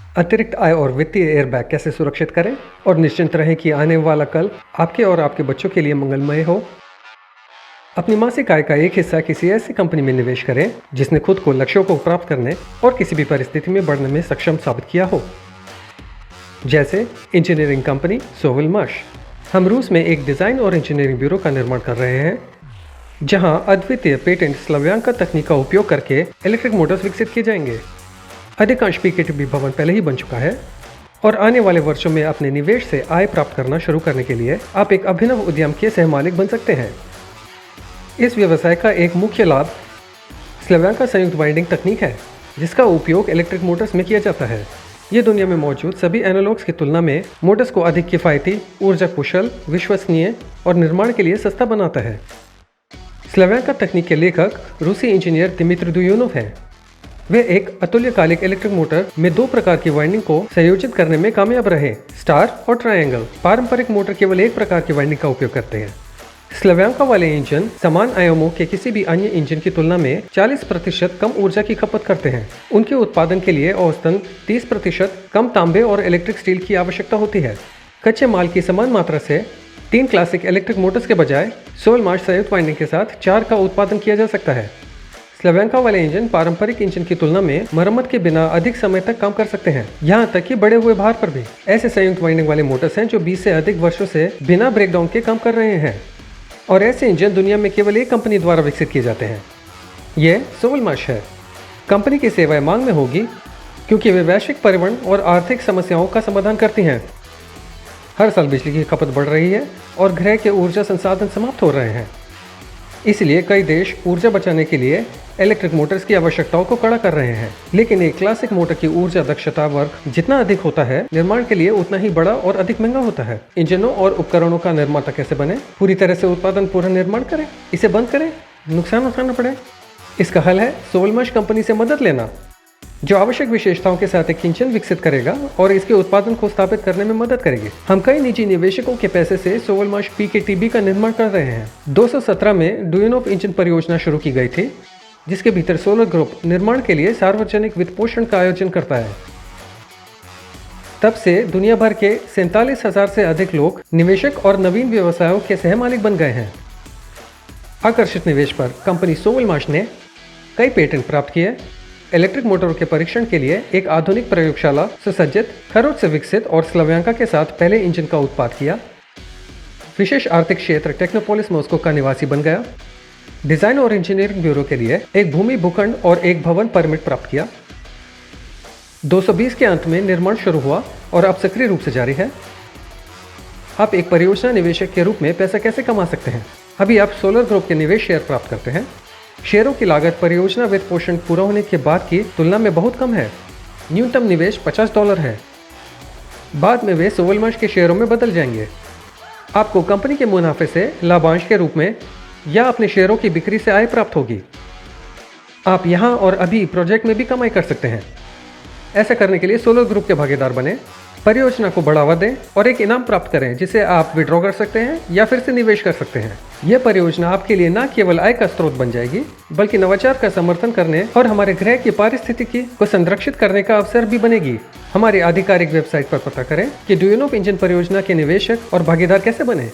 अतिरिक्त आय और वित्तीय एयरबैग कैसे सुरक्षित करें और निश्चिंत रहें कि आने वाला कल आपके और आपके बच्चों के लिए मंगलमय हो। अपनी मासिक आय का एक हिस्सा किसी ऐसी कंपनी में निवेश करें जिसने खुद को लक्ष्यों को प्राप्त करने और किसी भी परिस्थिति में बढ़ने में सक्षम साबित किया हो, जैसे इंजीनियरिंग कंपनी सोविलमाश। हम रूस में एक डिज़ाइन और इंजीनियरिंग ब्यूरो का निर्माण कर रहे हैं जहां अद्वितीय पेटेंट स्लव्यांका तकनीक का उपयोग करके इलेक्ट्रिक मोटर्स विकसित किए जाएंगे। अधिकांश पीकेटीबी भवन पहले ही बन चुका है और आने वाले वर्षों में अपने निवेश से आय प्राप्त करना शुरू करने के लिए आप एक अभिनव उद्यम के सहमालिक बन सकते हैं। इस व्यवसाय का एक मुख्य लाभ स्लव्यांका संयुक्त वाइंडिंग तकनीक है, जिसका उपयोग इलेक्ट्रिक मोटर्स में किया जाता है। ये दुनिया में मौजूद सभी एनालॉग्स की तुलना में मोटर्स को अधिक किफ़ायती, ऊर्जा कुशल, विश्वसनीय और निर्माण के लिए सस्ता बनाता है। स्लव्यांका तकनीक के लेखक रूसी इंजीनियर दिमित्री दुयूनोव हैं। वे एक अतुल्यकालिक इलेक्ट्रिक मोटर में दो प्रकार की वाइंडिंग को संयोजित करने में कामयाब रहे, स्टार और ट्रायंगल। पारंपरिक मोटर केवल एक प्रकार की वाइंडिंग का उपयोग करते हैं। स्लव्यांका वाले इंजन समान आयामों के किसी भी अन्य इंजन की तुलना में 40% कम ऊर्जा की खपत करते हैं। उनके उत्पादन के लिए औसतन 30% कम तांबे और इलेक्ट्रिक स्टील की आवश्यकता होती है। कच्चे माल की समान मात्रा से 3 क्लासिक इलेक्ट्रिक मोटर्स के बजाय सोविलमाश संयुक्त वाइंडिंग के साथ 4 का उत्पादन किया जा सकता है। स्लव्यांका वाले इंजन पारंपरिक इंजन की तुलना में मरम्मत के बिना अधिक समय तक काम कर सकते हैं, यहाँ तक कि बढ़े हुए भार पर भी। ऐसे संयुक्त वाइंडिंग वाले मोटर्स हैं जो 20 से अधिक वर्षों से बिना ब्रेकडाउन के काम कर रहे हैं और ऐसे इंजन दुनिया में केवल एक कंपनी द्वारा विकसित किए जाते हैं। यह सोविलमाश है। कंपनी की सेवाएं मांग में होगी क्योंकि वे वैश्विक परिवहन और आर्थिक समस्याओं का समाधान करती हैं। हर साल बिजली की खपत बढ़ रही है और ग्रह के ऊर्जा संसाधन समाप्त हो रहे हैं। इसलिए कई देश ऊर्जा बचाने के लिए इलेक्ट्रिक मोटर्स की आवश्यकताओं को कड़ा कर रहे हैं। लेकिन एक क्लासिक मोटर की ऊर्जा दक्षता वर्ग जितना अधिक होता है, निर्माण के लिए उतना ही बड़ा और अधिक महंगा होता है। इंजनों और उपकरणों का निर्माता कैसे बने? पूरी तरह से उत्पादन पुनर्निर्माण करें, इसे बंद करें, नुकसान उठाना पड़े? इसका हल है सोविलमाश कंपनी से मदद लेना, जो आवश्यक विशेषताओं के साथ एक इंजन विकसित करेगा और इसके उत्पादन को स्थापित करने में मदद करेगी। हम कई निजी निवेशकों के पैसे से सोविलमाश पीकेटीबी का निर्माण कर रहे हैं। 2017 में दुयूनोव इंजन परियोजना शुरू की गई थी, जिसके भीतर सोलर ग्रुप निर्माण के लिए सार्वजनिक वित्त पोषण का आयोजन करता है। तब से दुनिया भर के 47,000 से अधिक लोग निवेशक और नवीन व्यवसायों के सहमालिक बन गए हैं। आकर्षित निवेश पर कंपनी सोविलमाश ने कई पेटेंट प्राप्त किए, इलेक्ट्रिक मोटरों के परीक्षण के लिए एक आधुनिक प्रयोगशाला सुसज्जित, खरोंच से विकसित और स्लव्यांका के साथ पहले इंजन का उत्पाद किया, विशेष आर्थिक क्षेत्र टेक्नोपोलिस मॉस्को का निवासी बन गया, डिजाइन और इंजीनियरिंग ब्यूरो के लिए एक भूमि भूखंड और एक भवन परमिट प्राप्त किया। 220 के अंत में निर्माण शुरू हुआ और अब सक्रिय रूप से जारी है। आप एक परियोजना निवेशक के रूप में पैसा कैसे कमा सकते हैं? अभी आप सोलर ग्रुप के निवेश शेयर प्राप्त करते हैं। शेयरों की लागत परियोजना वित्त पोषण पूरा होने के बाद की तुलना में बहुत कम है। न्यूनतम निवेश $50 है। बाद में वे सोविलमाश के शेयरों में बदल जाएंगे। आपको कंपनी के मुनाफे से लाभांश के रूप में या अपने शेयरों की बिक्री से आय प्राप्त होगी। आप यहाँ और अभी प्रोजेक्ट में भी कमाई कर सकते हैं। ऐसा करने के लिए सोलर ग्रुप के भागीदार बने, परियोजना को बढ़ावा दें और एक इनाम प्राप्त करें जिसे आप विड्रॉ कर सकते हैं या फिर से निवेश कर सकते हैं। यह परियोजना आपके लिए न केवल आय का स्रोत बन जाएगी, बल्कि नवाचार का समर्थन करने और हमारे ग्रह की पारिस्थितिकी को संरक्षित करने का अवसर भी बनेगी। हमारी आधिकारिक वेबसाइट पर पता करें कि दुयूनोव इंजन परियोजना के निवेशक और भागीदार कैसे बने।